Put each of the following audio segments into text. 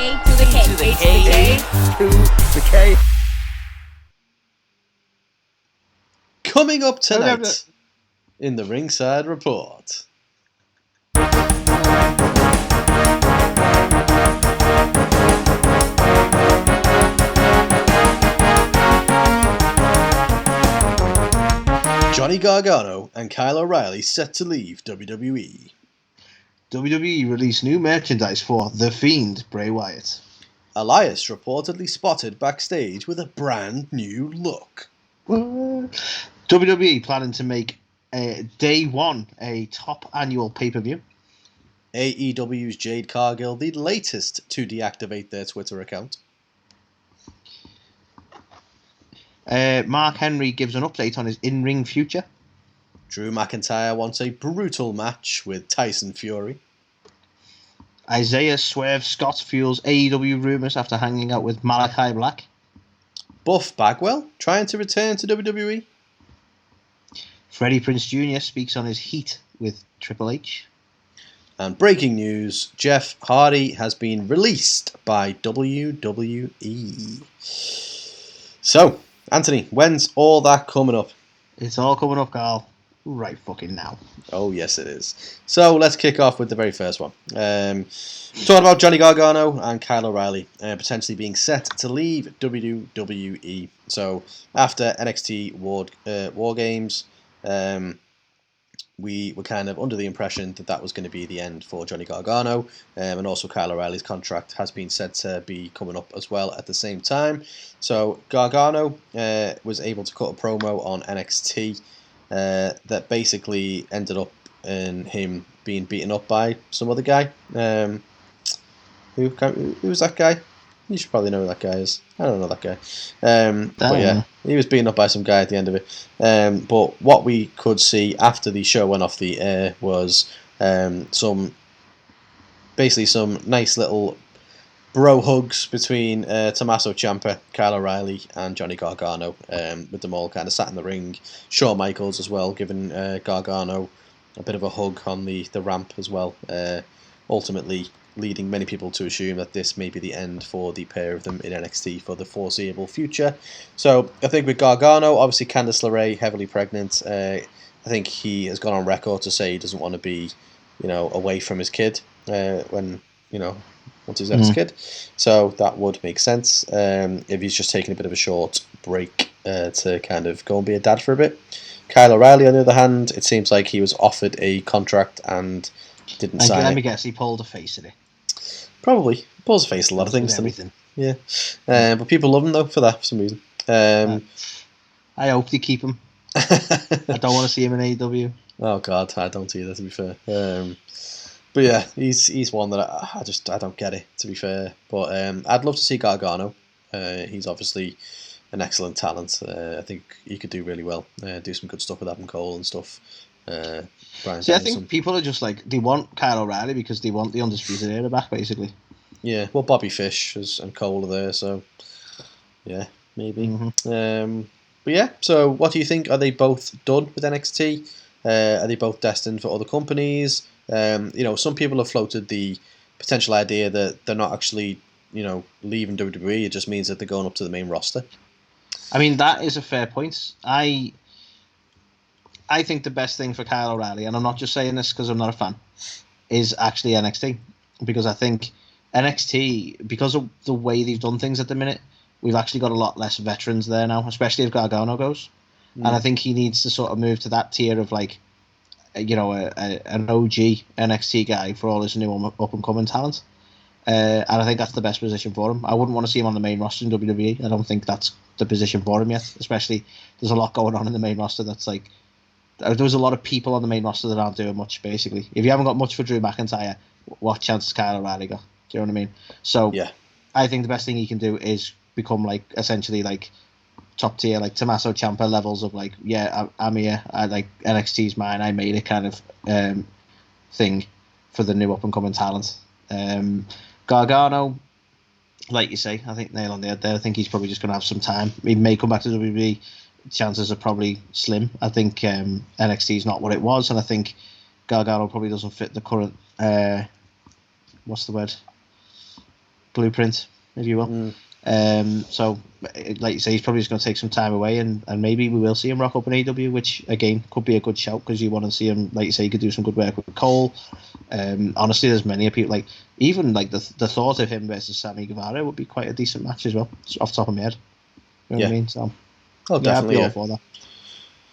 A to the K. A to the K. Coming up tonight in the Ringside Report. Johnny Gargano and Kyle O'Reilly set to leave WWE. WWE released new merchandise for The Fiend Bray Wyatt. Elias reportedly spotted backstage with a brand new look. WWE planning to make Day 1 a top annual pay-per-view. AEW's Jade Cargill, the latest to deactivate their Twitter account. Mark Henry gives an update on his in-ring future. Drew McIntyre wants a brutal match with Tyson Fury. Isaiah Swerve Scott fuels AEW rumours after hanging out with Malakai Black. Buff Bagwell trying to return to WWE. Freddie Prinze JR speaks on his heat with Triple H. And breaking news, Jeff Hardy has been released by WWE. So, Anthony, when's all that coming up? It's all coming up, Carl. Right fucking now. Oh, yes, it is. So, let's kick off with the very first one. Talking about Johnny Gargano and Kyle O'Reilly potentially being set to leave WWE. So, after NXT War Games, we were kind of under the impression that was going to be the end for Johnny Gargano, and also Kyle O'Reilly's contract has been said to be coming up as well at the same time. So Gargano was able to cut a promo on NXT that basically ended up in him being beaten up by some other guy. Who's that guy? You should probably know who that guy is. I don't know that guy. But yeah, he was beaten up by some guy at the end of it. But what we could see after the show went off the air was some nice little bro hugs between Tommaso Ciampa, Kyle O'Reilly, and Johnny Gargano, with them all kind of sat in the ring. Shawn Michaels as well, giving Gargano a bit of a hug on the ramp as well. Ultimately, leading many people to assume that this may be the end for the pair of them in NXT for the foreseeable future. So I think with Gargano, obviously Candice LeRae heavily pregnant. I think he has gone on record to say he doesn't want to be, away from his kid once he's had his kid. So that would make sense if he's just taking a bit of a short break to kind of go and be a dad for a bit. Kyle O'Reilly, on the other hand, it seems like he was offered a contract and didn't sign it. Let me guess, he pulled a face in it. Probably. He pulls a face a lot of things. Yeah. But people love him, though, for that, for some reason. I hope they keep him. I don't want to see him in AEW. Oh, God, I don't either, to be fair. But yeah, he's one that I don't get it, to be fair. But I'd love to see Gargano. He's obviously an excellent talent. I think he could do really well. Do some good stuff with Adam Cole and stuff. I think people are just like, they want Kyle O'Reilly because they want the Undisputed Era back, basically. Yeah, well, Bobby Fish and Cole are there, so yeah, maybe. But yeah, so what do you think? Are they both done with NXT? Are they both destined for other companies? Some people have floated the potential idea that they're not actually, leaving WWE. It just means that they're going up to the main roster. I mean, that is a fair point. I think the best thing for Kyle O'Reilly, and I'm not just saying this because I'm not a fan, is actually NXT. Because I think NXT, because of the way they've done things at the minute, we've actually got a lot less veterans there now, especially if Gargano goes. And I think he needs to sort of move to that tier of like, an OG NXT guy for all his new up-and-coming talent. And I think that's the best position for him. I wouldn't want to see him on the main roster in WWE. I don't think that's the position for him yet, especially there's a lot going on in the main roster that's like, there's a lot of people on the main roster that aren't doing much, basically. If you haven't got much for Drew McIntyre, what chance has Kyle O'Reilly got? Do you know what I mean? So yeah. I think the best thing he can do is become like essentially like top tier, like Tommaso Ciampa levels of like, yeah, I'm here, I like NXT's mine, I made it kind of thing for the new up and coming talent. Gargano, like you say, I think nail on the head there. I think he's probably just going to have some time. He may come back to WWE. Chances are probably slim. I think NXT is not what it was, and I think Gargano probably doesn't fit the current what's the word? blueprint, if you will. So, like you say, he's probably just going to take some time away, and maybe we will see him rock up in AEW, which again could be a good shout because you want to see him. Like you say, he could do some good work with Cole. Honestly, there's many people like even like the thought of him versus Sammy Guevara would be quite a decent match as well, off the top of my head. You know what I mean? So, definitely. I'd be all for that. At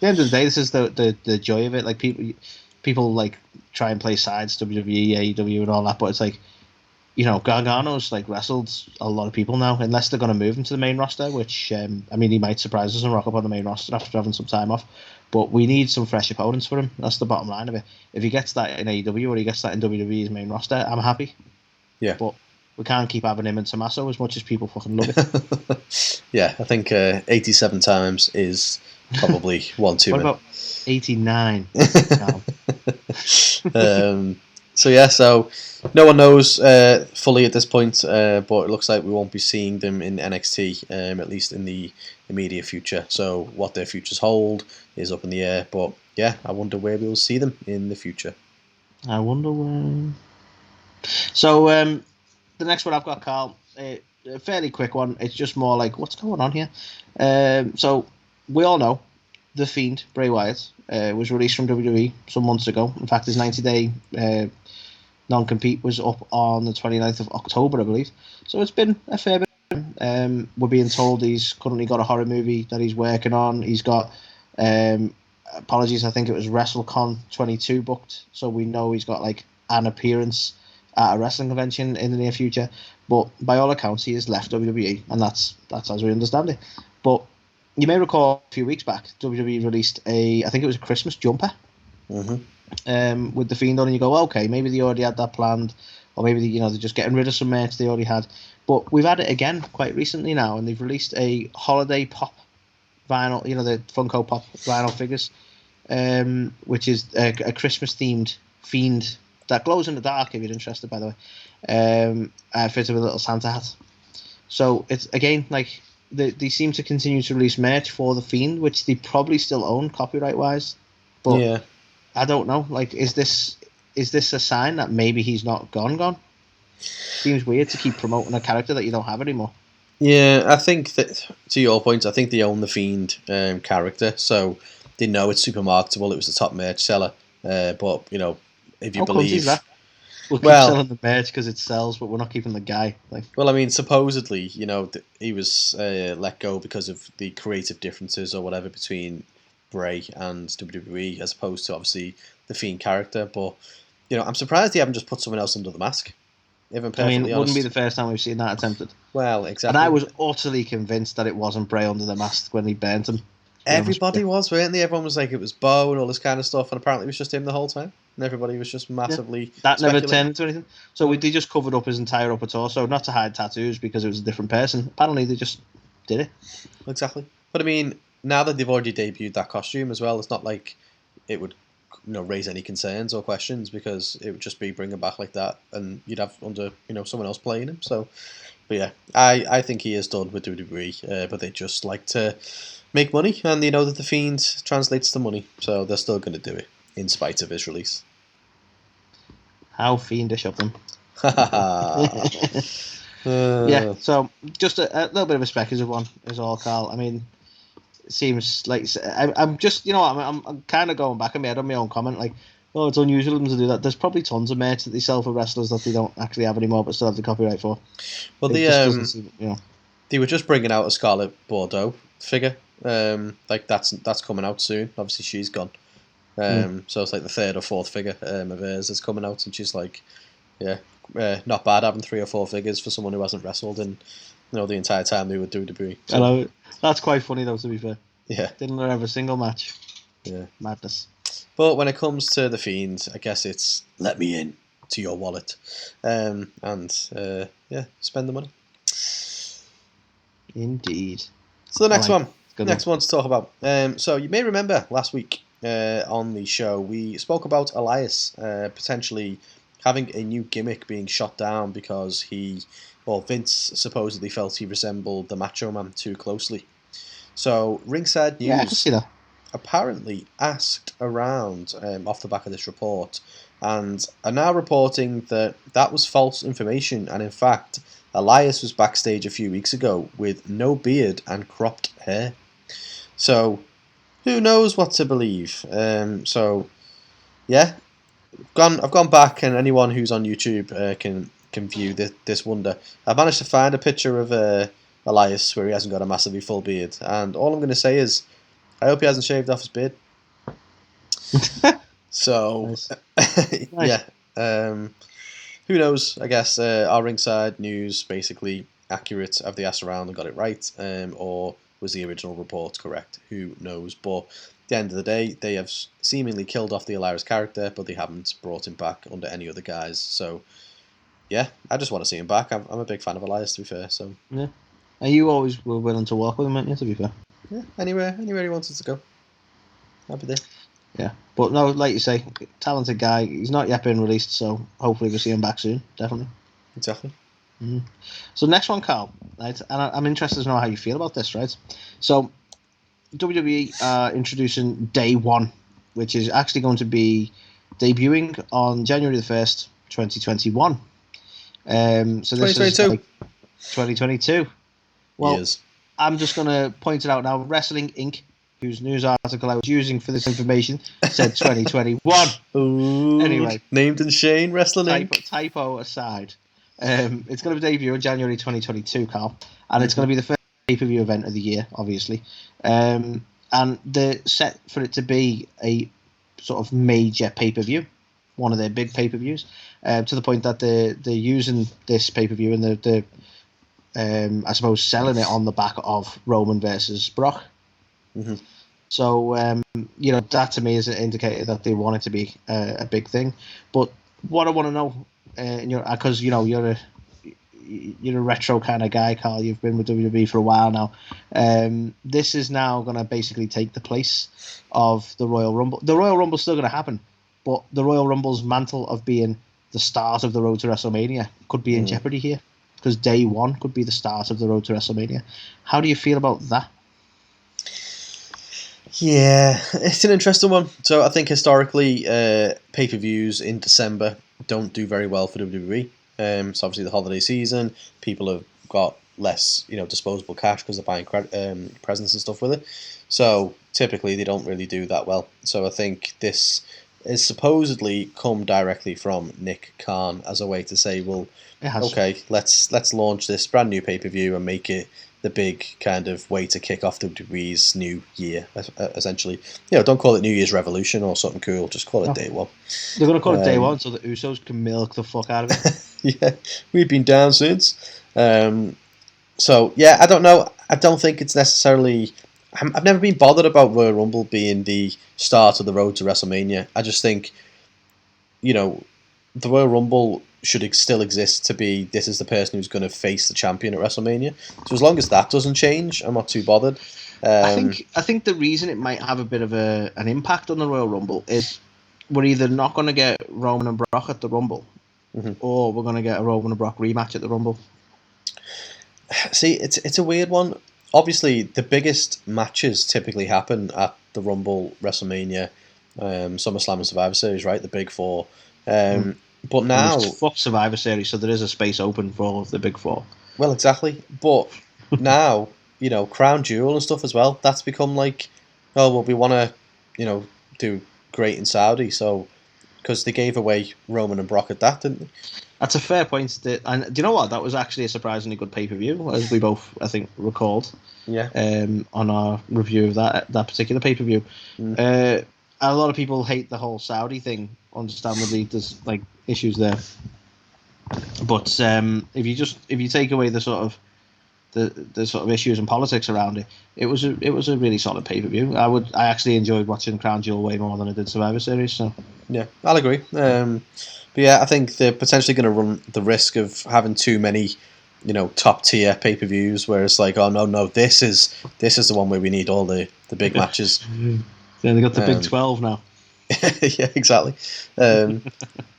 the end of the day, this is the joy of it. Like people like try and play sides, WWE, AEW, and all that, but it's like, you know, Gargano's like wrestled a lot of people now, unless they're going to move him to the main roster, which I mean, he might surprise us and rock up on the main roster after having some time off. But we need some fresh opponents for him. That's the bottom line of it. If he gets that in AEW or he gets that in WWE's main roster, I'm happy. Yeah. But we can't keep having him and Tommaso as much as people fucking love it. Yeah, I think 87 times is probably one too many. What about 89? So no one knows fully at this point, but it looks like we won't be seeing them in NXT, at least in the immediate future. So what their futures hold is up in the air. But yeah, I wonder where we'll see them in the future. I wonder where. So the next one I've got, Carl, a fairly quick one. It's just more like, what's going on here? So we all know the Fiend, Bray Wyatt, was released from WWE some months ago. In fact, his 90-day non-compete was up on the 29th of October, I believe. So it's been a fair bit. We're being told he's currently got a horror movie that he's working on. He's got, apologies, I think it was WrestleCon 22 booked. So we know he's got like an appearance at a wrestling convention in the near future. But by all accounts, he has left WWE, and that's as we understand it. But you may recall a few weeks back, WWE released I think it was a Christmas jumper with the Fiend on, and you go, okay, maybe they already had that planned, or maybe they're just getting rid of some merch they already had. But we've had it again quite recently now, and they've released a holiday pop vinyl, the Funko Pop vinyl figures, which is a Christmas themed Fiend that glows in the dark, if you're interested, by the way, fitted with a little Santa hat. So it's again like they seem to continue to release merch for the Fiend, which they probably still own copyright wise. But yeah. I don't know. Like, is this a sign that maybe he's not gone? Seems weird to keep promoting a character that you don't have anymore. Yeah, I think that, to your point, I think they own the Fiend character, so they know it's super marketable. It was the top merch seller, but if you believe that? We'll keep selling the merch because it sells, but we're not keeping the guy. Well, I mean, supposedly, he was let go because of the creative differences or whatever between Bray and WWE, as opposed to obviously the Fiend character. But I'm surprised they haven't just put someone else under the mask. If I'm perfectly honest, it wouldn't be the first time we've seen that attempted. Well, exactly. And I was utterly convinced that it wasn't Bray under the mask when he burnt him. Everybody was, weren't they? Everyone was like, it was Bo and all this kind of stuff, and apparently it was just him the whole time. And everybody was just massively that never turned into anything. So they just covered up his entire upper torso, not to hide tattoos because it was a different person. Apparently they just did it. Exactly. But I mean, now that they've already debuted that costume as well, it's not like it would raise any concerns or questions, because it would just be bring him back like that, and you'd have under someone else playing him. So, but yeah, I think he is done with WWE, but they just like to make money, and they know that the Fiend translates to money, so they're still going to do it in spite of his release. How fiendish of them. Yeah, so just a little bit of a speculative one is all, Carl. I mean, it seems like I'm just, I'm kind of going back in my head on my own comment, like, oh, it's unusual of them to do that. There's probably tons of merch that they sell for wrestlers that they don't actually have anymore, but still have the copyright for. Well, they were just bringing out a Scarlet Bordeaux figure. Like that's coming out soon. Obviously, she's gone. So it's like the third or fourth figure of hers that's coming out, and she's like, not bad having 3 or 4 figures for someone who hasn't wrestled in the entire time they were WWE. So, I know it. That's quite funny though, to be fair. Yeah. Didn't have a single match. Yeah. Madness. But when it comes to the Fiend, I guess it's let me in to your wallet, and spend the money. Indeed. So the next one to talk about. So you may remember last week on the show we spoke about Elias potentially having a new gimmick being shot down because Vince supposedly felt he resembled the Macho Man too closely. So Ringside News I can see that. apparently asked around off the back of this report and are now reporting that that was false information, and in fact, Elias was backstage a few weeks ago with no beard and cropped hair. So, who knows what to believe? Yeah, I've gone back, and anyone who's on YouTube can view this wonder. I've managed to find a picture of Elias where he hasn't got a massively full beard, and all I'm going to say is, I hope he hasn't shaved off his beard. So, Nice. yeah. Who knows? I guess our ringside news basically accurate. Have they asked around and got it right, or was the original report correct? Who knows? But at the end of the day, they have seemingly killed off the Elias character, but they haven't brought him back under any other guise. So, yeah, I just want to see him back. I'm a big fan of Elias, to be fair. So, Yeah. And you always were willing to work with him, weren't you, to be fair? yeah, anywhere he wanted to go. Happy there. Yeah. But no, like you say, talented guy. He's not yet been released, so hopefully we'll see him back soon. Definitely. Exactly. Mm-hmm. So next one, Carl, right? And I'm interested to know how you feel about this, right? So WWE introducing Day 1, which is actually going to be debuting on January the 1st, 2021. So this 2022. is like 2022. Well, Years. I'm just going to point it out now. Wrestling Inc., whose news article I was using for this information, said 2021. Ooh, Anyway. named and Shane Wrestling Inc. Typo aside. It's going to debut in January 2022, Carl, and it's going to be the first pay-per-view event of the year, obviously. And they're set for it to be a sort of major pay-per-view, one of their big pay-per-views, to the point that they're using this pay-per-view and they're I suppose selling it on the back of Roman versus Brock. Mm-hmm. So that to me is an indicator that they want it to be a big thing. But what I want to know, because you're a retro kind of guy, Carl. You've been with WWE for a while now. This is now going to basically take the place of the Royal Rumble. The Royal Rumble's still going to happen, but the Royal Rumble's mantle of being the start of the road to WrestleMania could be in jeopardy here, because Day 1 could be the start of the road to WrestleMania. How do you feel about that? Yeah, it's an interesting one. So I think historically, pay-per-views in December don't do very well for WWE. It's obviously the holiday season. People have got less, disposable cash because they're buying presents and stuff with it. So typically they don't really do that well. So I think this is supposedly come directly from Nick Khan as a way to say, well, okay, let's launch this brand new pay-per-view and make it the big kind of way to kick off WWE's new year, essentially. Don't call it New Year's Revolution or something cool. Just call it Day 1. They're going to call it Day 1 so the Usos can milk the fuck out of it. Yeah, we've been down since. So, yeah, I don't know. I don't think it's necessarily... I've never been bothered about Royal Rumble being the start of the road to WrestleMania. I just think, the Royal Rumble should still exist to be, this is the person who's going to face the champion at WrestleMania. So as long as that doesn't change, I'm not too bothered. I think the reason it might have a bit of an impact on the Royal Rumble is we're either not going to get Roman and Brock at the Rumble, or we're going to get a Roman and Brock rematch at the Rumble. See, it's a weird one. Obviously, the biggest matches typically happen at the Rumble, WrestleMania, SummerSlam and Survivor Series, right? The big four. But now... Fuck Survivor Series, so there is a space open for the big four. Well, exactly. But now, Crown Jewel and stuff as well, that's become like, oh, well, we want to, do great in Saudi, so... Because they gave away Roman and Brock at that, didn't they? That's a fair point. And do you know what? That was actually a surprisingly good pay-per-view, as we both, I think, recalled. Yeah. On our review of that particular pay-per-view. A lot of people hate the whole Saudi thing. Understandably, there's issues there. But if you take away the sort of issues and politics around it, it was a really solid pay-per-view. I actually enjoyed watching Crown Jewel way more than I did Survivor Series. So yeah, I'll agree. But yeah, I think they're potentially going to run the risk of having too many, top tier pay-per-views where it's like, oh no, this is the one where we need all the big matches. Then they got the Big 12 now. Yeah, exactly.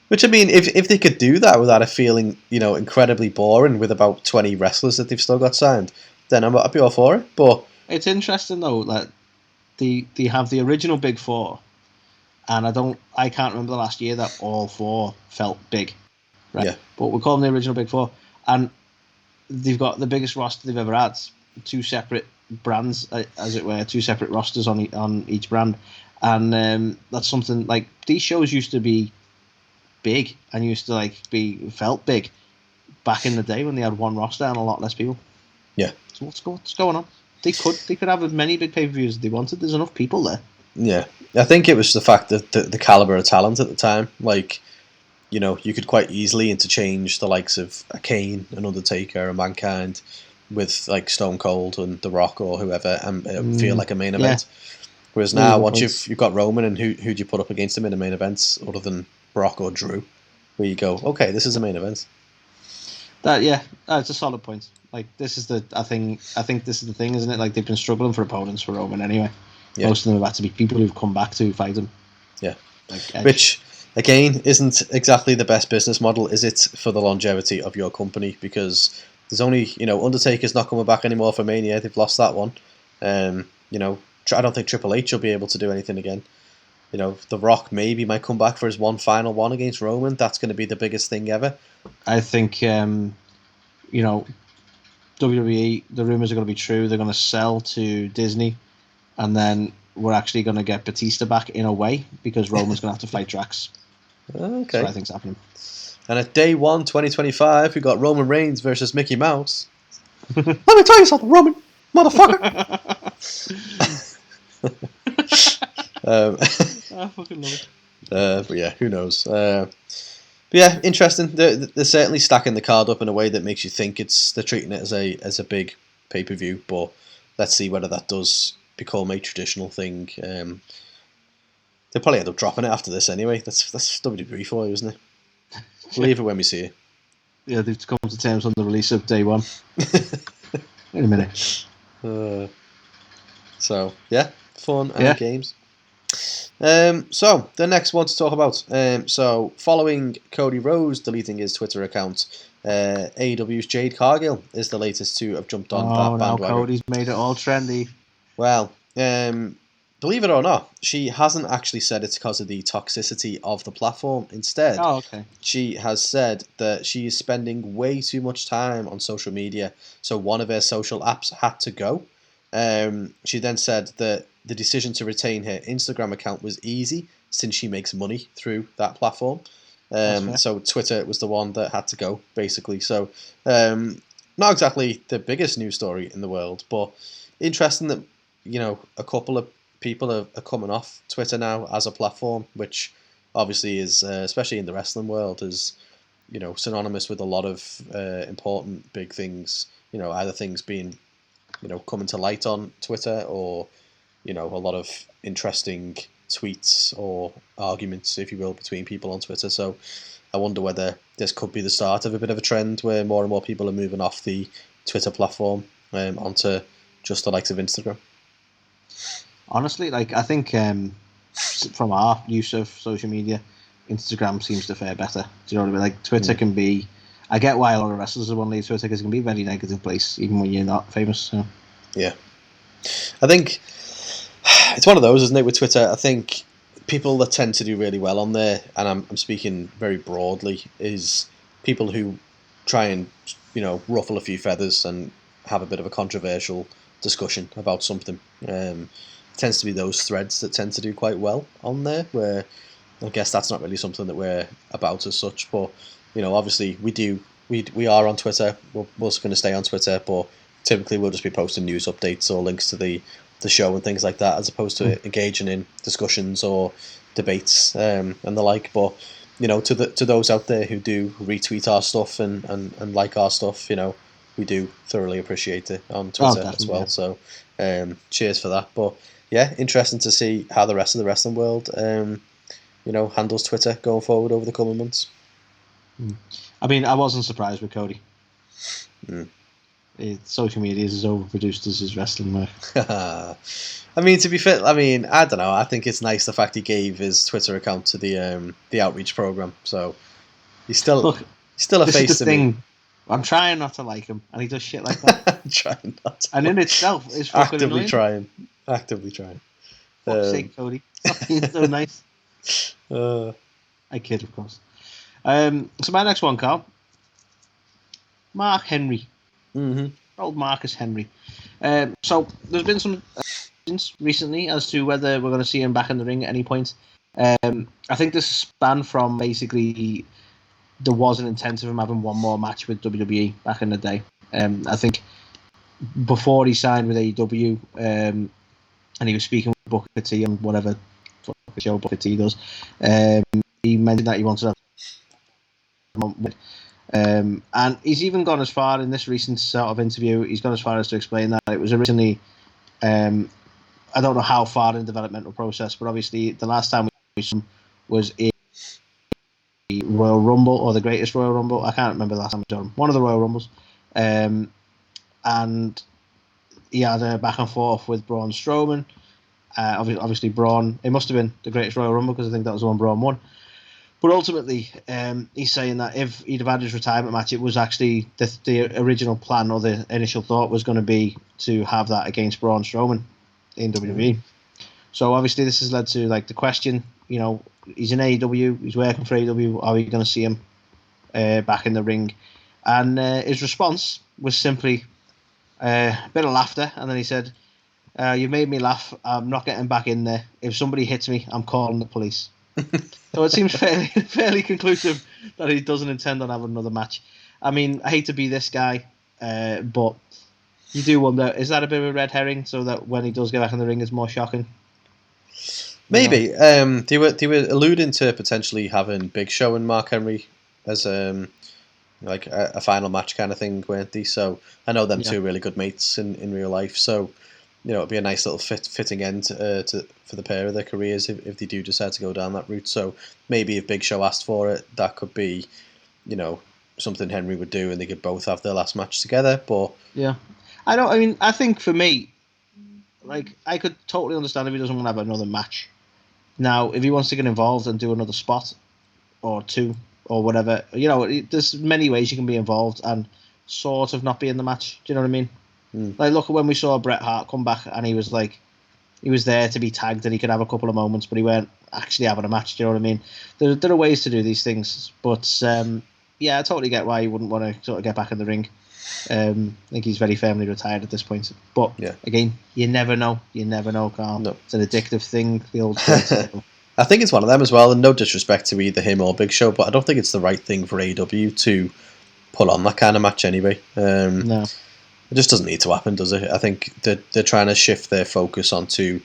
Which, I mean, if they could do that without it feeling, incredibly boring with about 20 wrestlers that they've still got signed, then I'd be all for it. But it's interesting, though, that they have the original Big Four, and I can't remember the last year that all 4 felt big, right? Yeah. But we call them the original Big 4, and they've got the biggest roster they've ever had. 2 separate brands, as it were, 2 separate rosters on each brand, and that's something like these shows used to be big and used to be felt big back in the day when they had one roster and a lot less people. Yeah. So what's going on? They could have as many big pay-per-views as they wanted. There's enough people there. Yeah, I think it was the fact that the caliber of talent at the time, you could quite easily interchange the likes of a Kane, an Undertaker, a Mankind with like Stone Cold and The Rock or whoever, and it would feel like a main event. Whereas now, once you've got Roman, and who do you put up against him in a main event other than Brock or Drew, where you go, okay, this is a main event. That's a solid point. Like this is I think this is the thing, isn't it? Like they've been struggling for opponents for Roman anyway. Yeah. Most of them have had to be people who've come back to fight him. Yeah. Which, again, isn't exactly the best business model, is it, for the longevity of your company? Because there's only, Undertaker's not coming back anymore for Mania. They've lost that one. I don't think Triple H will be able to do anything again. The Rock maybe might come back for his one final one against Roman. That's going to be the biggest thing ever. I think, WWE, the rumours are going to be true. They're going to sell to Disney, and then we're actually going to get Batista back in a way because Roman's going to have to fight Drax. Okay. That's what I think's happening. And at day 1, 2025, we got Roman Reigns versus Mickey Mouse. Let me tell you something, Roman, motherfucker. I fucking love it. But yeah, who knows? But yeah, interesting. They're certainly stacking the card up in a way that makes you think they're treating it as a big pay-per-view. But let's see whether that does become a traditional thing. They'll probably end up dropping it after this anyway. That's WWE for you, isn't it? Believe it when we see it. Yeah, they've come to terms on the release of day 1. Wait a minute. So yeah, fun and games. So the next one to talk about. So following Cody Rhodes deleting his Twitter account, AEW's Jade Cargill is the latest to have jumped on that bandwagon. Now Cody's made it all trendy. Well, believe it or not, she hasn't actually said it's because of the toxicity of the platform. Instead, she has said that she is spending way too much time on social media, so one of her social apps had to go. She then said that the decision to retain her Instagram account was easy since she makes money through that platform. So Twitter was the one that had to go, basically. So not exactly the biggest news story in the world, but interesting that a couple of people are coming off Twitter now as a platform, which obviously is, especially in the wrestling world, is synonymous with a lot of important big things. Either things being coming to light on Twitter, or a lot of interesting tweets or arguments, if you will, between people on Twitter. So I wonder whether this could be the start of a bit of a trend where more and more people are moving off the Twitter platform onto just the likes of Instagram. Honestly, I think from our use of social media, Instagram seems to fare better. Do you know what I mean? Twitter can be... I get why a lot of wrestlers are wanting to leave Twitter, because it can be a very negative place, even when you're not famous. So. Yeah. I think it's one of those, isn't it, with Twitter? I think people that tend to do really well on there, and I'm speaking very broadly, is people who try and, ruffle a few feathers and have a bit of a controversial discussion about something. Tends to be those threads that tend to do quite well on there, where I guess that's not really something that we're about as such, but obviously we are on Twitter. We're also going to stay on Twitter, but typically we'll just be posting news updates or links to the show and things like that, as opposed to engaging in discussions or debates and the like. But to those out there who do retweet our stuff and like our stuff, we do thoroughly appreciate it on Twitter as well. So cheers for that. But yeah, interesting to see how the rest of the wrestling world handles Twitter going forward over the coming months. I mean, I wasn't surprised with Cody. Social media is as overproduced as his wrestling work. I mean, to be fair, I don't know. I think it's nice the fact he gave his Twitter account to the outreach program. So he's still a face to me. I'm trying not to like him, and he does shit like that. I'm trying not to. And in itself, is fucking actively trying. Fuck's sake, Cody. Stop being so nice. I kid, of course. So my next one, Carl. Mark Henry. Mm-hmm. Old Marcus Henry. So there's been some recently as to whether we're going to see him back in the ring at any point. I think this span from basically there was an intent of him having one more match with WWE back in the day. I think before he signed with AEW, and he was speaking with Booker T and whatever show Booker T does, he mentioned that he wanted to have and he's even gone as far in this recent sort of interview, he's gone as far as to explain that it was originally, I don't know how far in the developmental process, but obviously the last time we saw him was in the Royal Rumble or the Greatest Royal Rumble. I can't remember the last time we saw him. One of the Royal Rumbles. And he had a back and forth with Braun Strowman. Obviously, Braun, it must have been the Greatest Royal Rumble because I think that was the one Braun won. But ultimately, he's saying that if he'd have had his retirement match, it was actually the original plan or the initial thought was going to be to have that against Braun Strowman in WWE. So obviously, this has led to like the question. You know, he's in AEW, he's working for AEW. Are we going to see him back in the ring? And his response was simply a bit of laughter, and then he said, "You've made me laugh. I'm not getting back in there. If somebody hits me, I'm calling the police." So it seems fairly conclusive that he doesn't intend on having another match. I mean, I hate to be this guy, but you do wonder, is that a bit of a red herring so that when he does get back in the ring, it's more shocking? Maybe. They were alluding to potentially having Big Show and Mark Henry as like a final match kind of thing, weren't they? So I know them two are really good mates in real life. So it'd be a nice little fitting end for the pair of their careers if they do decide to go down that route. So maybe if Big Show asked for it, that could be, something Henry would do, and they could both have their last match together. But yeah, I think for me, like I could totally understand if he doesn't want to have another match. Now, if he wants to get involved and do another spot or two or whatever, there's many ways you can be involved and sort of not be in the match. Do you know what I mean? Like, look at when we saw Bret Hart come back and he was there to be tagged and he could have a couple of moments, but he weren't actually having a match. Do you know what I mean? There are ways to do these things, but yeah, I totally get why you wouldn't want to sort of get back in the ring. I think he's very firmly retired at this point. But again, you never know. You never know, Carl. No. It's an addictive thing. The old. I think it's one of them as well, and no disrespect to either him or Big Show, but I don't think it's the right thing for AEW to pull on that kind of match anyway. No. It just doesn't need to happen, does it? I think they're trying to shift their focus onto,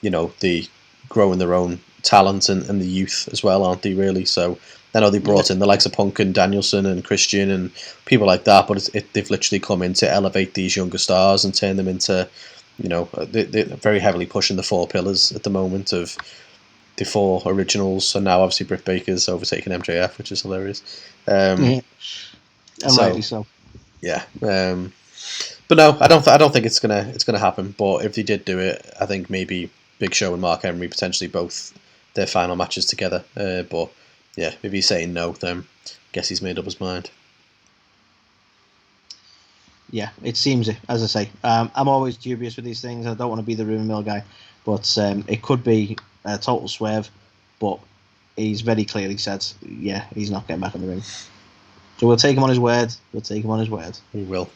the growing their own talent and the youth as well, aren't they, really? So I know they brought in the likes of Punk and Danielson and Christian and people like that, but they've literally come in to elevate these younger stars and turn them into, they're very heavily pushing the four pillars at the moment of the four originals, and now obviously Britt Baker's overtaken MJF, which is hilarious. And rightly so. Yeah. But no, I don't think it's gonna happen. But if they did do it, I think maybe Big Show and Mark Henry potentially both their final matches together. But yeah, if he's saying no, then I guess he's made up his mind. Yeah, it seems it. As I say, I'm always dubious with these things. I don't want to be the rumour mill guy, but it could be a total swerve. But he's very clearly said, yeah, he's not getting back in the ring. So we'll take him on his word. We will.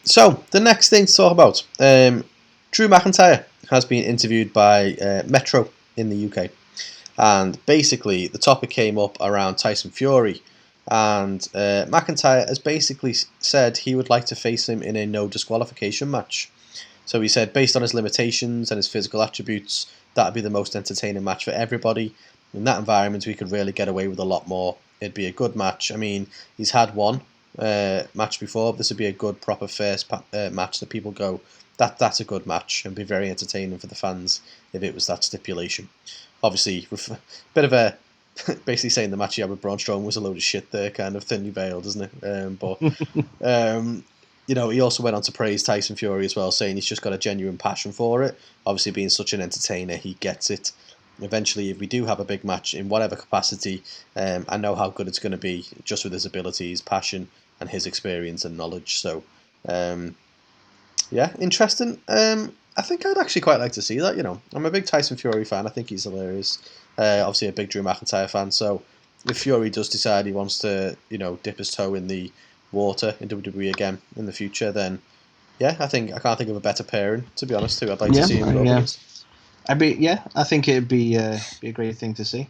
So the next thing to talk about, Drew McIntyre has been interviewed by Metro in the UK, and basically the topic came up around Tyson Fury, and McIntyre has basically said he would like to face him in a no disqualification match. So he said, based on his limitations and his physical attributes, that would be the most entertaining match for everybody. In that environment, we could really get away with a lot more. It'd be a good match. I mean, he's had one match before. This would be a good, proper first match that people go, that's a good match, and be very entertaining for the fans if it was that stipulation. Obviously, bit of a basically saying the match he had with Braun Strowman was a load of shit there, kind of thinly veiled, isn't it? But he also went on to praise Tyson Fury as well, saying he's just got a genuine passion for it. Obviously, being such an entertainer, he gets it. Eventually, if we do have a big match in whatever capacity, I know how good it's going to be just with his abilities, passion, and his experience and knowledge. So, yeah, interesting. I think I'd actually quite like to see that. I'm a big Tyson Fury fan. I think he's hilarious. Obviously, a big Drew McIntyre fan. So if Fury does decide he wants to, dip his toe in the water in WWE again in the future, then yeah, I can't think of a better pairing, to be honest. Who I'd like to see him go up against. I think it'd be a great thing to see.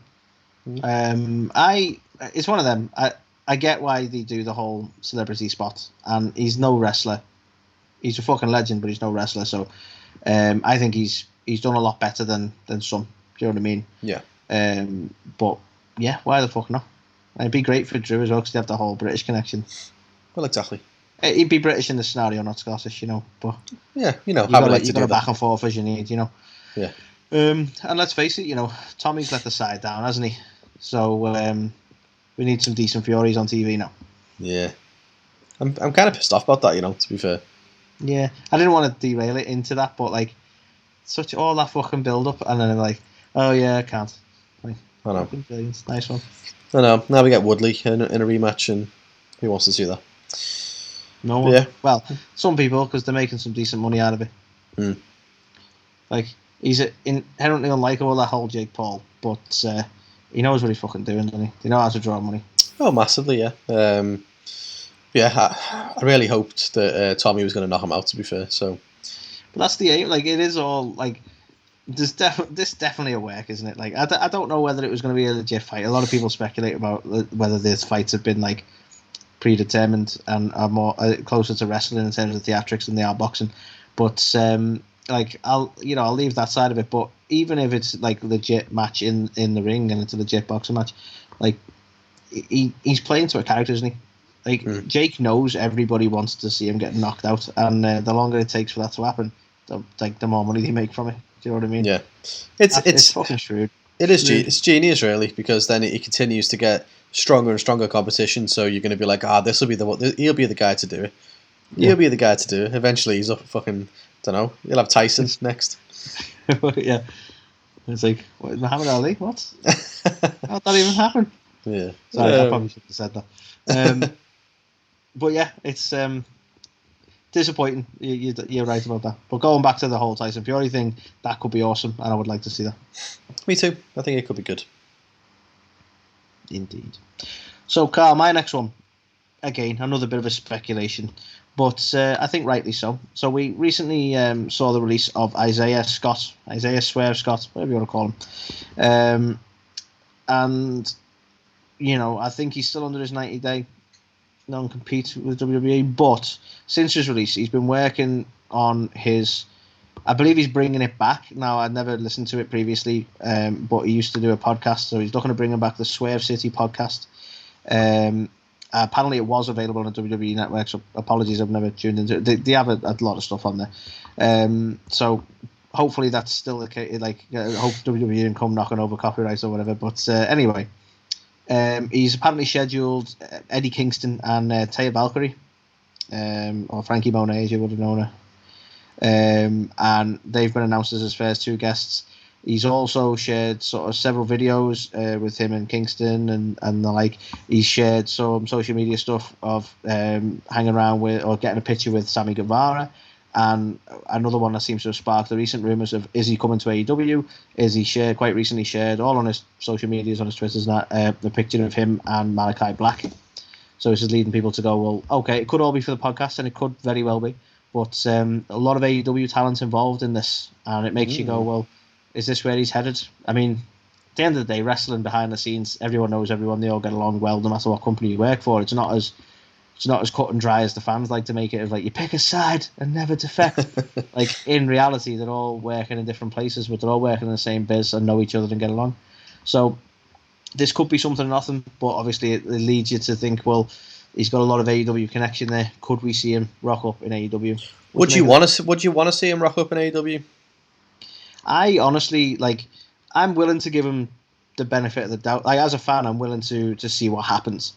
It's one of them. I get why they do the whole celebrity spot, and he's no wrestler. He's a fucking legend, but he's no wrestler. So, I think he's done a lot better than some. Do you know what I mean? Yeah. But yeah, why the fuck not? It'd be great for Drew as well because they have the whole British connection. Well, exactly. He'd be British in the scenario, not Scottish, But yeah, you got a back and forth as you need, Yeah. And let's face it, Tommy's let the side down, hasn't he? So we need some decent Furies on TV now. Yeah. I'm kind of pissed off about that, to be fair. Yeah, I didn't want to derail it into that, but such all that fucking build up, and then I'm like, oh yeah, I can't. I know. Brilliant. Nice one. I know. Now we get Woodley in a rematch, and who wants to see that? No one. Yeah. Well, some people, because they're making some decent money out of it. He's inherently unlikable, that whole Jake Paul, but he knows what he's fucking doing, doesn't he? He knows how to draw money. Oh, massively, yeah. I really hoped that Tommy was going to knock him out, to be fair. So, but that's the aim. It is all this definitely a work, isn't it? I don't know whether it was going to be a legit fight. A lot of people speculate about whether these fights have been predetermined and are more closer to wrestling in terms of theatrics than they are boxing. But I'll leave that side of it. But even if it's legit match in the ring and it's a legit boxing match, he's playing to a character, isn't he? Jake knows everybody wants to see him get knocked out, and the longer it takes for that to happen, the more money they make from it. Do you know what I mean? Yeah, it's fucking shrewd. It is. It's genius, really, because then it continues to get stronger and stronger competition. So you're going to be like, this will be he'll be the guy to do it. He'll be the guy to do it. Eventually, he's up at fucking, don't know. You'll have Tyson next. Yeah, it's what, Muhammad Ali? What? How'd that even happen? Yeah. Sorry, I probably should have said that. But yeah, it's disappointing. You're right about that. But going back to the whole Tyson Fury thing, that could be awesome, and I would like to see that. Me too. I think it could be good. Indeed. So, Carl, my next one, again, another bit of a speculation, but I think rightly so. So we recently saw the release of Isaiah Swerve Scott, whatever you want to call him. And, I think he's still under his 90-day non-compete with WWE, but since his release, he's been working on I believe he's bringing it back. Now, I'd never listened to it previously, but he used to do a podcast, so he's looking to bring back the Swerve City podcast. Apparently, it was available on the WWE Network, so apologies, I've never tuned into it. They have a lot of stuff on there. So hopefully that's still the case. I hope WWE didn't come knocking over copyrights or whatever. But anyway, he's apparently scheduled Eddie Kingston and Taya Valkyrie, or Frankie Monet, as you would have known her. And they've been announced as his first two guests. He's also shared sort of several videos with him and Kingston and the like. He's shared some social media stuff of hanging around with or getting a picture with Sammy Guevara. And another one that seems to have sparked the recent rumours of, is he coming to AEW? Is he quite recently shared all on his social medias, on his Twitters, the picture of him and Malakai Black. So this is leading people to go, well, okay, it could all be for the podcast, and it could very well be. But a lot of AEW talent involved in this, and it makes you go, well, is this where he's headed? I mean, at the end of the day, wrestling behind the scenes, everyone knows everyone. They all get along well, no matter what company you work for. It's not as cut and dry as the fans like to make it. Of you pick a side and never defect. In reality, they're all working in different places, but they're all working in the same biz and know each other and get along. So this could be something or nothing, but obviously it leads you to think, well, he's got a lot of AEW connection there. Could we see him rock up in AEW? Would you want to see him rock up in AEW? I honestly I'm willing to give him the benefit of the doubt. As a fan, I'm willing to see what happens.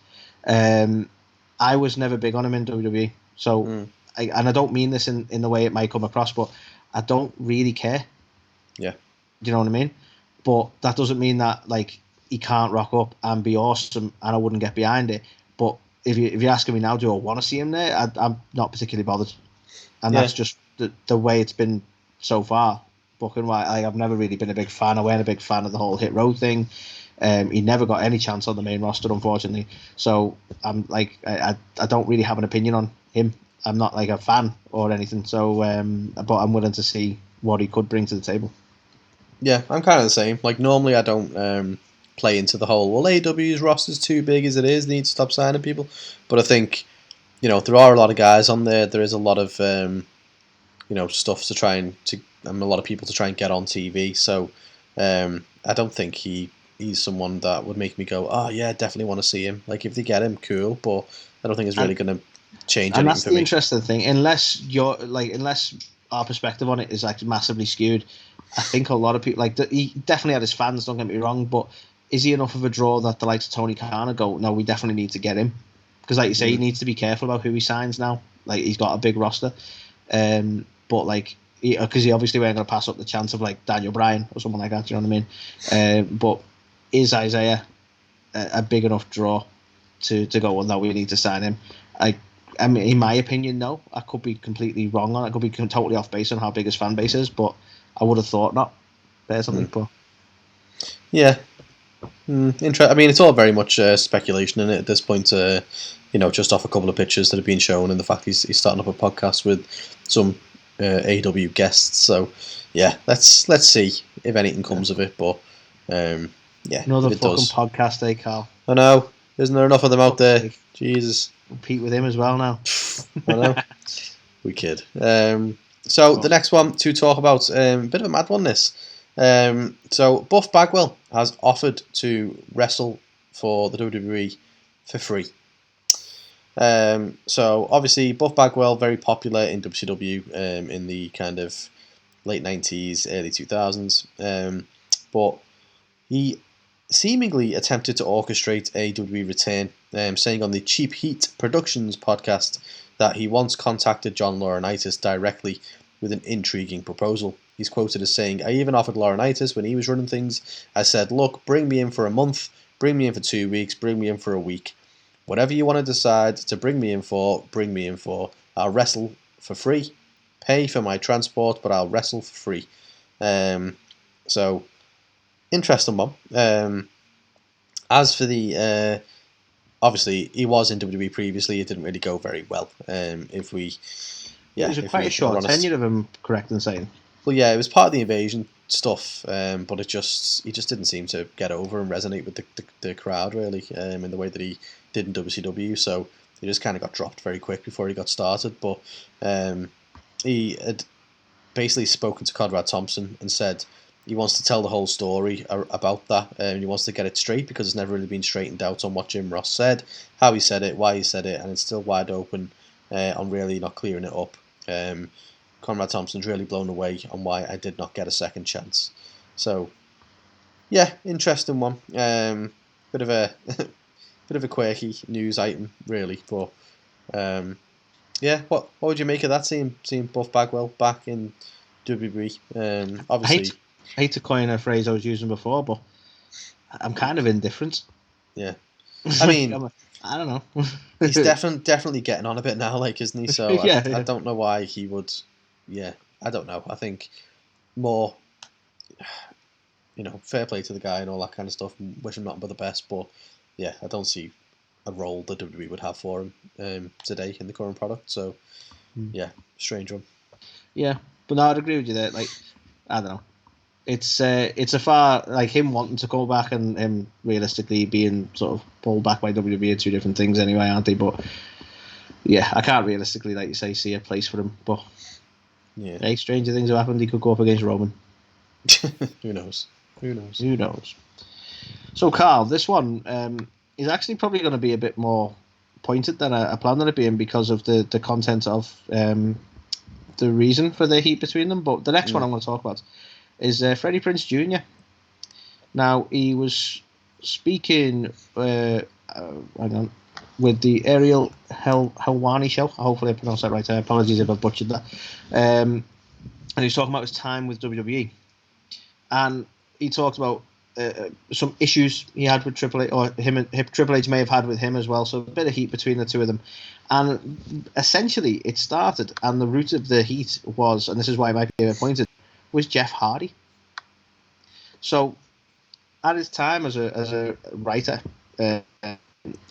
I was never big on him in WWE, so I don't mean this in the way it might come across, but I don't really care. Yeah, do you know what I mean? But that doesn't mean that he can't rock up and be awesome, and I wouldn't get behind it. But if you're asking me now, do I want to see him there? I'm not particularly bothered, and that's just the way it's been so far, booking wise. I've never really been a big fan. I weren't a big fan of the whole Hit Row thing. He never got any chance on the main roster, unfortunately. So I'm like, I don't really have an opinion on him. I'm not like a fan or anything. So, but I'm willing to see what he could bring to the table. Yeah, I'm kind of the same. Like normally, I don't play into the whole AEW's roster's too big as it is. They need to stop signing people. But I think there are a lot of guys on there. There is a lot of stuff to try and a lot of people to try and get on TV. So I don't think he's someone that would make me go, oh yeah, definitely want to see him. Like if they get him, cool. But I don't think it's really going to change anything for me. And that's the interesting thing. Unless our perspective on it is like massively skewed, I think a lot of people he definitely had his fans. Don't get me wrong, but is he enough of a draw that the likes of Tony Khan go, no, we definitely need to get him? Because like you say, he needs to be careful about who he signs now. Like he's got a big roster, but like because he obviously weren't going to pass up the chance of like Daniel Bryan or someone like that. Do you know what I mean? But is Isaiah a big enough draw to go, well, no, we need to sign him? I mean, in my opinion, no. I could be completely wrong on it. I could be totally off base on how big his fan base is, but I would have thought not. Personally, but yeah. I mean, it's all very much speculation in it at this point. Just off a couple of pictures that have been shown, and the fact he's starting up a podcast with some AEW guests. So yeah, let's see if anything comes of it. But yeah, another fucking podcast, Carl? I know. Isn't there enough of them out there? Jesus. Compete with him as well now. I know. We kid. So the next one to talk about, a bit of a mad one. This. So Buff Bagwell has offered to wrestle for the WWE for free. So obviously Buff Bagwell very popular in WCW in the kind of late 90s, early 2000s. But he seemingly attempted to orchestrate a WWE return, saying on the Cheap Heat Productions podcast that he once contacted John Laurinaitis directly with an intriguing proposal. He's quoted as saying, I even offered Laurinaitis when he was running things. I said, look, bring me in for a month, bring me in for 2 weeks, bring me in for a week. Whatever you want to decide to bring me in for, bring me in for. I'll wrestle for free. Pay for my transport, but I'll wrestle for free. So, interesting one. As for the... obviously, he was in WWE previously. It didn't really go very well. It was quite a short tenure of him, correct in saying. Well, yeah, it was part of the invasion stuff, but he just didn't seem to get over and resonate with the crowd really in the way that he did in WCW. So he just kind of got dropped very quick before he got started. But he had basically spoken to Conrad Thompson and said he wants to tell the whole story about that, and he wants to get it straight because it's never really been straightened out on what Jim Ross said, how he said it, why he said it, and it's still wide open on really not clearing it up. Conrad Thompson's really blown away on why I did not get a second chance. So, yeah, interesting one. Bit of a quirky news item, really. But yeah, what would you make of that? Seeing Buff Bagwell back in WWE? Obviously, I hate to coin a phrase I was using before, but I'm kind of indifferent. Yeah, I mean, I don't know. He's definitely getting on a bit now, like, isn't he? So yeah. I don't know why he would. Yeah, I don't know. I think more, fair play to the guy and all that kind of stuff. Wish him nothing but the best, but yeah, I don't see a role that WWE would have for him today in the current product. So yeah, strange one. Yeah, but no, I'd agree with you there. Like, I don't know. It's a far, like, him wanting to go back and him realistically being sort of pulled back by WWE are two different things anyway, aren't they? But yeah, I can't realistically, like you say, see a place for him. But yeah, hey, stranger things have happened. He could go up against Roman. Who knows? So, Carl, this one is actually probably going to be a bit more pointed than I planned on it being because of the content of the reason for the heat between them. But the next one I'm going to talk about is Freddie Prinze Jr. Now, he was speaking with the Ariel Helwani show. Hopefully I pronounced that right. Apologies if I butchered that. And he was talking about his time with WWE. And he talked about some issues he had with Triple H, or Triple H may have had with him as well. So a bit of heat between the two of them. And essentially it started, and the root of the heat was, and this is why it might be appointed, was Jeff Hardy. So, at his time as a writer,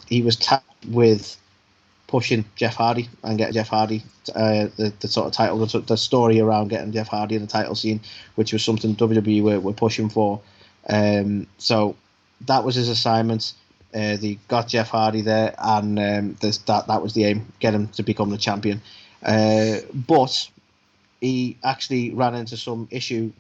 he was tasked with pushing Jeff Hardy and getting Jeff Hardy the sort of title, the story around getting Jeff Hardy in the title scene, which was something WWE were pushing for. So that was his assignment. They got Jeff Hardy there, and that was the aim, get him to become the champion. But he actually ran into some issue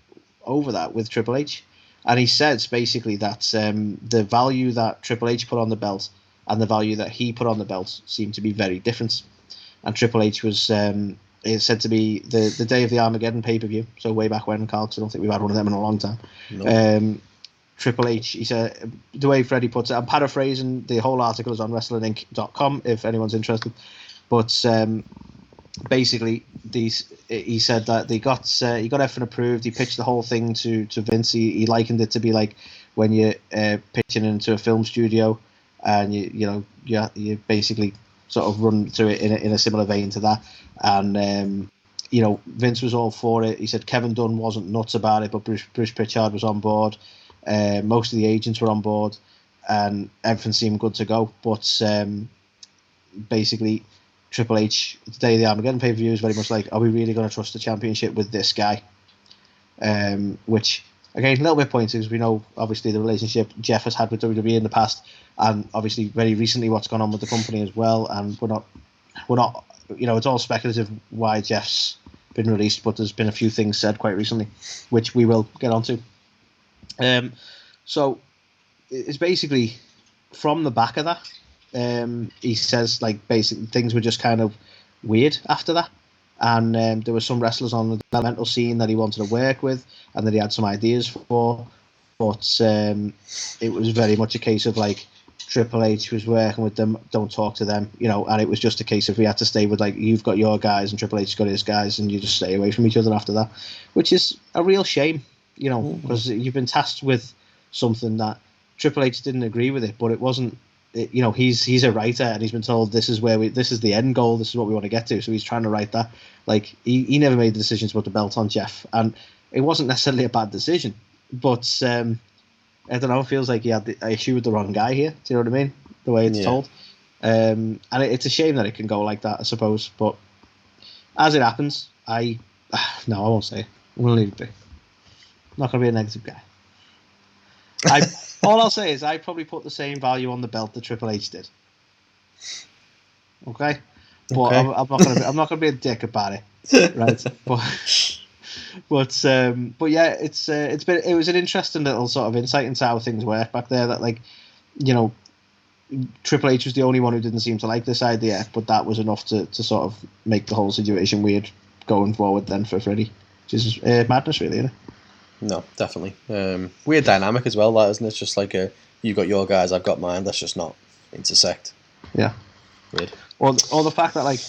over that with Triple H. And he says basically that the value that Triple H put on the belt and the value that he put on the belt seemed to be very different. And Triple H was said to be the day of the Armageddon pay-per-view, so way back when, Carl, because I don't think we've had one of them in a long time. No. Triple H, he said, the way Freddie puts it, I'm paraphrasing, the whole article is on WrestlingInc.com if anyone's interested. But basically, he said that he got everything approved. He pitched the whole thing to Vince. He likened it to be like when you're pitching into a film studio, and you basically sort of run through it in a similar vein to that. And Vince was all for it. He said Kevin Dunn wasn't nuts about it, but Bruce Pritchard was on board. Most of the agents were on board, and everything seemed good to go. But basically, Triple H, the day of the Armageddon pay-per-view, is very much like, are we really going to trust the championship with this guy? Which, again, a little bit pointy, because we know, obviously, the relationship Jeff has had with WWE in the past, and obviously, very recently, what's gone on with the company as well. And we're not, it's all speculative why Jeff's been released, but there's been a few things said quite recently, which we will get onto. So it's basically from the back of that. He says like basic things were just kind of weird after that, and there were some wrestlers on the developmental scene that he wanted to work with and that he had some ideas for, but it was very much a case of like Triple H was working with them, don't talk to them, and it was just a case of we had to stay with like, you've got your guys and Triple H's got his guys, and you just stay away from each other after that, which is a real shame, because you've been tasked with something that Triple H didn't agree with it, but it wasn't. He's a writer, and he's been told this is the end goal, this is what we want to get to, so he's trying to write that. Like he never made the decision to put the belt on Jeff, and it wasn't necessarily a bad decision, but I don't know, it feels like he had the issue with the wrong guy here. Do you know what I mean? The way it's told, and it's a shame that it can go like that, I suppose. But as it happens, I won't say it. I'm gonna leave it be. I'm not gonna be a negative guy. All I'll say is I probably put the same value on the belt that Triple H did. Okay, but okay. I'm not gonna be a dick about it, right? But yeah, it was an interesting little sort of insight into how things work back there. That like, Triple H was the only one who didn't seem to like this idea, but that was enough to sort of make the whole situation weird going forward. Then for Freddie, which is madness, really, isn't it? No, definitely. Weird dynamic as well, that, isn't it? It's just like you got your guys, I've got mine. Let's just not intersect. Yeah. Weird. Or the fact that, like,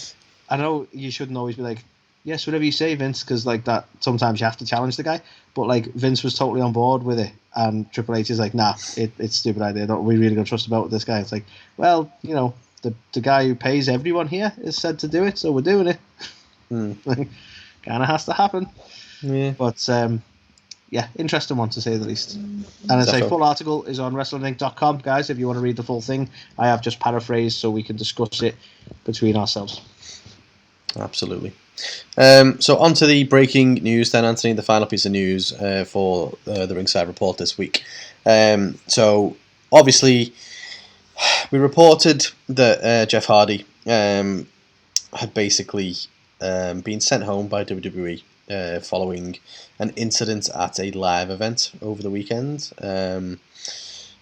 I know you shouldn't always be like, yes, whatever you say, Vince, because like that sometimes you have to challenge the guy. But like Vince was totally on board with it, and Triple H is like, nah, it's a stupid idea. Don't we really gonna trust about this guy? It's like, well, the guy who pays everyone here is said to do it, so we're doing it. Kind of has to happen. Yeah. But yeah, interesting one to say the least. And as I say, full article is on WrestlingInc.com, guys. If you want to read the full thing, I have just paraphrased so we can discuss it between ourselves. Absolutely. So on to the breaking news then, Anthony, the final piece of news for the Ringside Report this week. So obviously we reported that Jeff Hardy had basically been sent home by WWE following an incident at a live event over the weekend.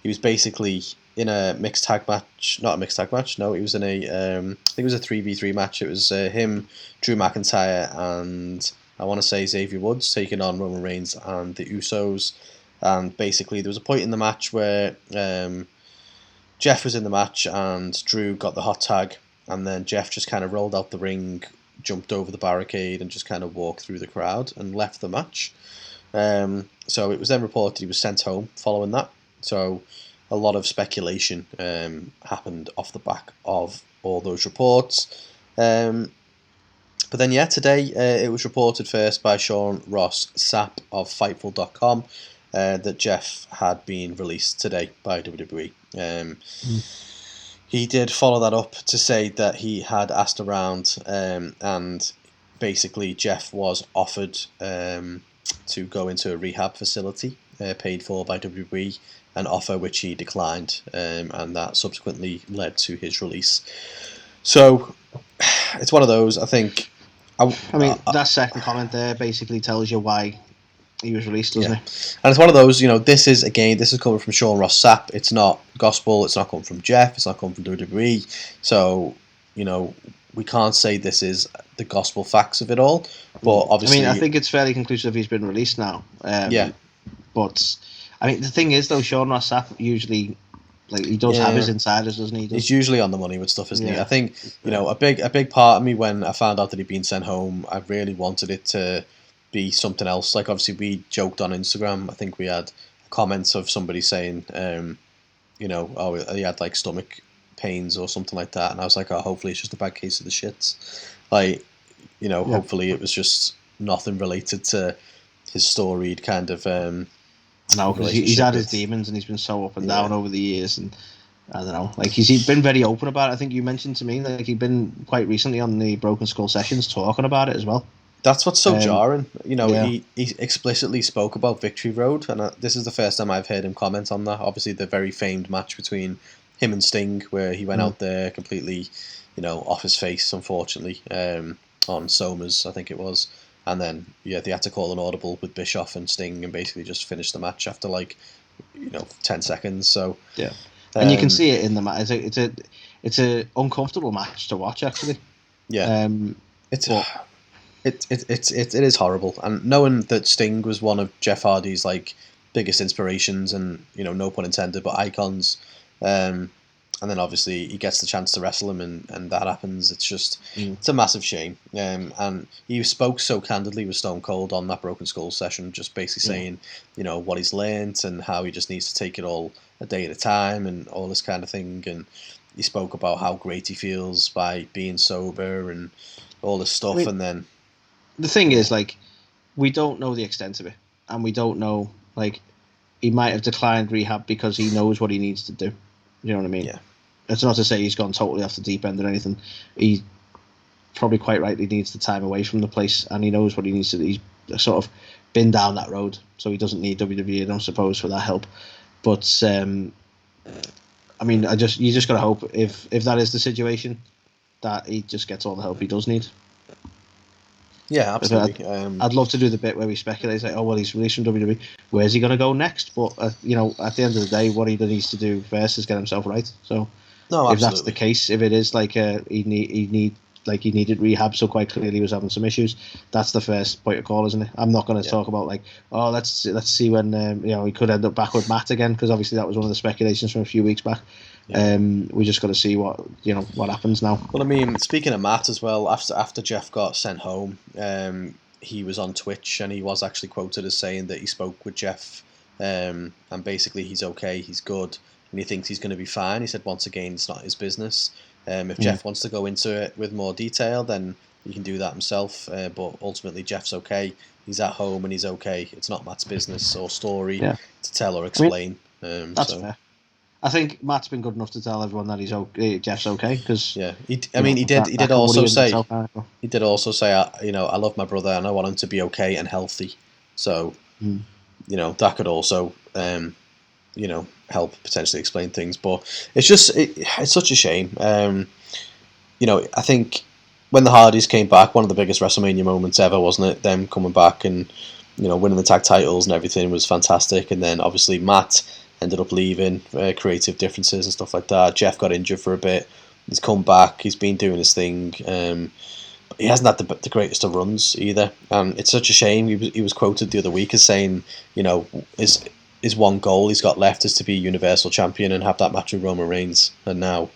He was basically in a mixed tag match, not a mixed tag match, no, he was in a, I think it was a 3v3 match. It was him, Drew McIntyre, and I want to say Xavier Woods taking on Roman Reigns and the Usos. And basically there was a point in the match where Jeff was in the match and Drew got the hot tag, and then Jeff just kind of rolled out the ring, jumped over the barricade, and just kind of walked through the crowd and left the match. So it was then reported he was sent home following that. So a lot of speculation happened off the back of all those reports. But then, today it was reported first by Sean Ross Sapp of Fightful.com that Jeff had been released today by WWE. He did follow that up to say that he had asked around, and basically Jeff was offered to go into a rehab facility paid for by WWE, an offer which he declined, and that subsequently led to his release. So it's one of those, I think. That second comment there basically tells you why he was released, doesn't it? And it's one of those, this is coming from Sean Ross Sapp. It's not gospel. It's not coming from Jeff. It's not coming from WWE. So, we can't say this is the gospel facts of it all. But obviously, I think it's fairly conclusive he's been released now. But the thing is, though, Sean Ross Sapp usually, he does have his insiders, doesn't he? He's usually on the money with stuff, isn't he? I think a big part of me when I found out that he'd been sent home, I really wanted it to be something else. Like, obviously, we joked on Instagram. I think we had comments of somebody saying, he had stomach pains or something like that, and I was like, oh, hopefully it's just a bad case of the shits. Hopefully it was just nothing related to his storied kind of. I know, because he's had his demons and he's been so up and down over the years, and I don't know. He's been very open about it. I think you mentioned to me he'd been quite recently on the Broken Skull sessions talking about it as well. That's what's so jarring. He explicitly spoke about Victory Road, and this is the first time I've heard him comment on that. Obviously, the very famed match between him and Sting, where he went out there completely, off his face, unfortunately, on Somers, I think it was. And then, they had to call an audible with Bischoff and Sting and basically just finish the match after 10 seconds. So and you can see it in the match. It's a uncomfortable match to watch, actually. It is horrible. And knowing that Sting was one of Jeff Hardy's biggest inspirations and no pun intended, but icons. And then obviously he gets the chance to wrestle him, and that happens. It's just it's a massive shame. And he spoke so candidly with Stone Cold on that Broken Skull session, just basically saying, what he's learnt and how he just needs to take it all a day at a time and all this kind of thing. And he spoke about how great he feels by being sober and all this stuff. And then the thing is, we don't know the extent of it, and we don't know he might have declined rehab because he knows what he needs to do. You know what I mean? Yeah. It's not to say he's gone totally off the deep end or anything. He probably quite rightly needs the time away from the place, and he knows what he needs to do. He's sort of been down that road, so he doesn't need WWE, I don't suppose, for that help. But, you just got to hope, if that is the situation, that he just gets all the help he does need. Yeah, absolutely. I'd love to do the bit where we speculate, he's released from WWE. Where's he going to go next? But at the end of the day, what he needs to do first is get himself right. So, if that's the case, if it is he needed rehab, so quite clearly he was having some issues, that's the first point of call, isn't it? I'm not going to talk about let's see when he could end up back with Matt again, because obviously that was one of the speculations from a few weeks back. We just got to see what happens now. Well, speaking of Matt as well, after Jeff got sent home, he was on Twitch and he was actually quoted as saying that he spoke with Jeff, and basically he's okay, he's good, and he thinks he's going to be fine. He said once again it's not his business. If Jeff wants to go into it with more detail, then he can do that himself. But ultimately Jeff's okay. He's at home and he's okay. It's not Matt's business or story to tell or explain. That's fair. I think Matt's been good enough to tell everyone that he's okay. Jeff's okay, because he did also say I love my brother and I want him to be okay and healthy. So that could also help potentially explain things. But it's just it's such a shame. I think when the Hardys came back, one of the biggest WrestleMania moments ever, wasn't it? Them coming back and winning the tag titles and everything was fantastic. And then obviously Matt ended up leaving, creative differences and stuff like that. Jeff got injured for a bit. He's come back. He's been doing his thing. But he hasn't had the greatest of runs either. And it's such a shame. He was quoted the other week as saying, his one goal he's got left is to be Universal Champion and have that match with Roman Reigns. And now,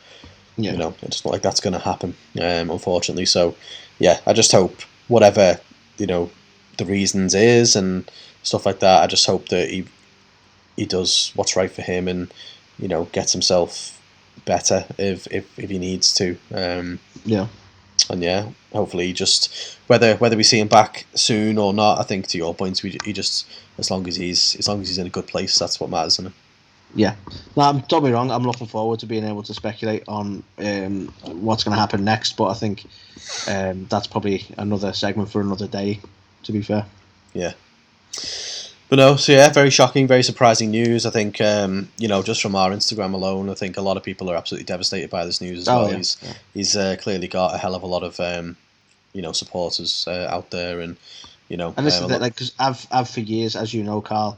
it's not like that's going to happen, unfortunately. So, I just hope whatever, the reasons is and stuff like that, I just hope that he does what's right for him and gets himself better if he needs to. And yeah, hopefully, just whether we see him back soon or not, I think to your point, he just as long as he's in a good place, that's what matters, isn't it? Yeah, no, don't be wrong. I'm looking forward to being able to speculate on what's going to happen next. But I think that's probably another segment for another day. To be fair. Yeah. But no, so yeah, very shocking, very surprising news. I think, just from our Instagram alone, I think a lot of people are absolutely devastated by this news as well. Yeah. He's clearly got a hell of a lot of, supporters out there, and And this is because I've for years, as you know, Carl,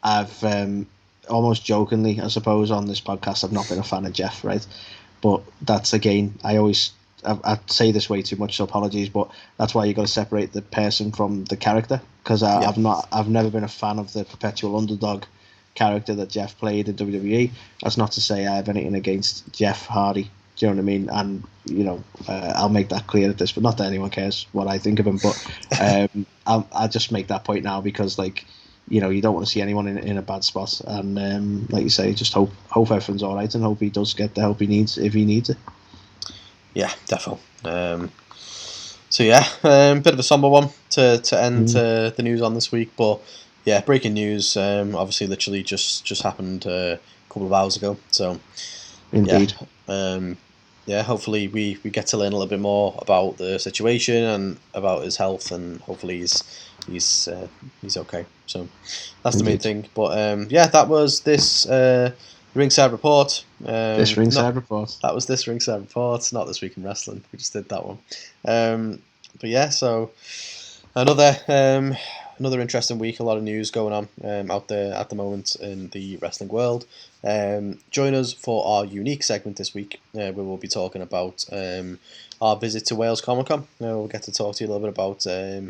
I've almost jokingly, I suppose, on this podcast, I've not been a fan of Jeff, right? But that's again, I say this way too much, so apologies, but that's why you got to separate the person from the character, because I've never been a fan of the perpetual underdog character that Jeff played in WWE. That's not to say I have anything against Jeff Hardy. Do you know what I mean? And I'll make that clear at this, but not that anyone cares what I think of him. But I'll just make that point now because, you don't want to see anyone in a bad spot, and like you say, just hope everything's all right, and hope he does get the help he needs if he needs it. Yeah, definitely. Bit of a somber one to end the news on this week, but yeah, breaking news. Obviously, literally just happened a couple of hours ago. So, indeed. Hopefully we get to learn a little bit more about the situation and about his health, and hopefully he's okay. So that's the main thing. But that was this Ringside Report. This Ringside Report. That was this Ringside Report, not This Week in Wrestling. We just did that one. So another interesting week. A lot of news going on out there at the moment in the wrestling world. Join us for our unique segment this week, where we'll be talking about our visit to Wales Comic Con. We'll get to talk to you a little bit about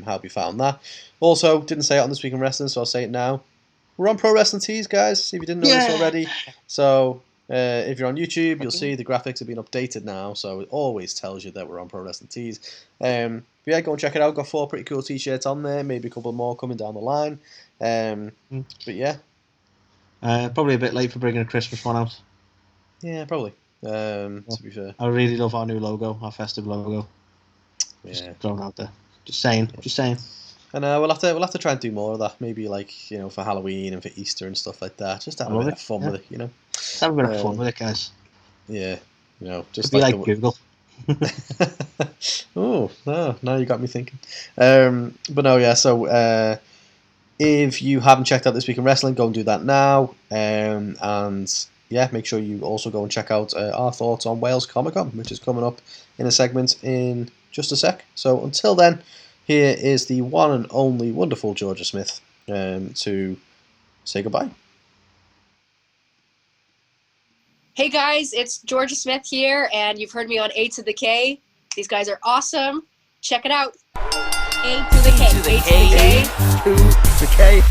how we found that. Also, didn't say it on This Week in Wrestling, so I'll say it now. We're on Pro Wrestling Tees, guys, if you didn't know this already. So if you're on YouTube, you'll see the graphics have been updated now, so it always tells you that we're on Pro Wrestling Tees. But yeah, go and check it out. Got 4 pretty cool t-shirts on there, maybe a couple more coming down the line. But yeah. Probably a bit late for bringing a Christmas one out. Yeah, probably. To be fair. I really love our new logo, our festive logo. Just thrown out there. Just saying. And we'll have to try and do more of that. Maybe for Halloween and for Easter and stuff like that. Just have a bit of fun with it, Just have a bit of fun with it, guys. Yeah, just be like Google. Oh, no, now you got me thinking. But no, yeah. So if you haven't checked out This Week in Wrestling, go and do that now. And yeah, make sure you also go and check out our thoughts on Wales Comic Con, which is coming up in a segment in just a sec. So until then, here is the one and only wonderful Georgia Smith to say goodbye. Hey guys, it's Georgia Smith here, and you've heard me on A2theK. These guys are awesome. Check it out. A2theK. A2theK.